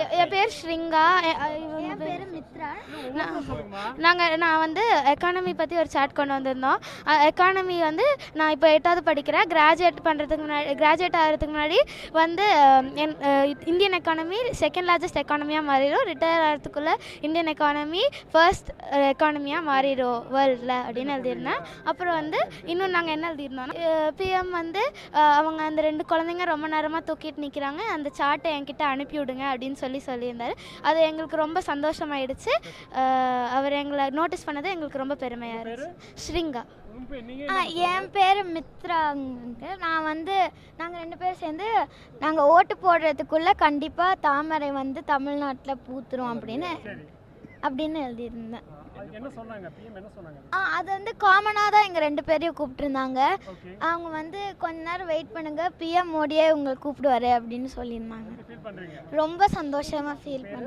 என் பேர் ஸ்ரிங்கா. என் பேர் மித்ரா. நான் வந்து எக்கானமி பற்றி ஒரு சாட் கொண்டு வந்திருந்தோம். எக்கானமி வந்து நான் இப்போ 8வது படிக்கிறேன். கிராஜுவேட் ஆகிறதுக்கு முன்னாடி வந்து இந்தியன் எக்கானமி செகண்ட் லார்ஜஸ்ட் எக்கானமியாக மாறிடும். ரிட்டையர் ஆகிறதுக்குள்ளே இந்தியன் எக்கானமி ஃபர்ஸ்ட் எக்கானமியாக மாறிடும் வேர்ல்டில் அப்படின்னு எழுதியிருந்தேன். அப்புறம் வந்து இன்னும் நாங்கள் என்ன எழுதியிருந்தோம், பிஎம் வந்து அவங்க அந்த 2 குழந்தைங்க ரொம்ப நேரமாக தூக்கிட்டு நிற்கிறாங்க, அந்த சார்ட்டை என்கிட்ட அனுப்பி விடுங்க அப்படின்னு சொல்லியிருந்தார். அது எங்களுக்கு ரொம்ப சந்தோஷமாயிடுச்சு. அவர் எங்களை நோட்டீஸ் பண்ணது எங்களுக்கு ரொம்ப பெருமையாக இருந்துச்சு. ஸ்ரிங்கா. என் பேர் மித்ராங்க. நாங்கள் 2 பேரும் சேர்ந்து நாங்கள் ஓட்டு போடுறதுக்குள்ளே கண்டிப்பாக தாமரை வந்து தமிழ்நாட்டில் பூத்துரும் அப்படின்னு எழுதியிருந்தேன். அது வந்து காமனாக தான் எங்கள் 2 பேரையும் கூப்பிட்டுருந்தாங்க. அவங்க வந்து கொஞ்ச நேரம் வெயிட் பண்ணுங்க, பிஎம் மோடியே உங்களை கூப்பிடுவாரு அப்படின்னு சொல்லியிருந்தாங்க. ரொம்ப சந்தோஷமாக ஃபீல் பண்ணேன்.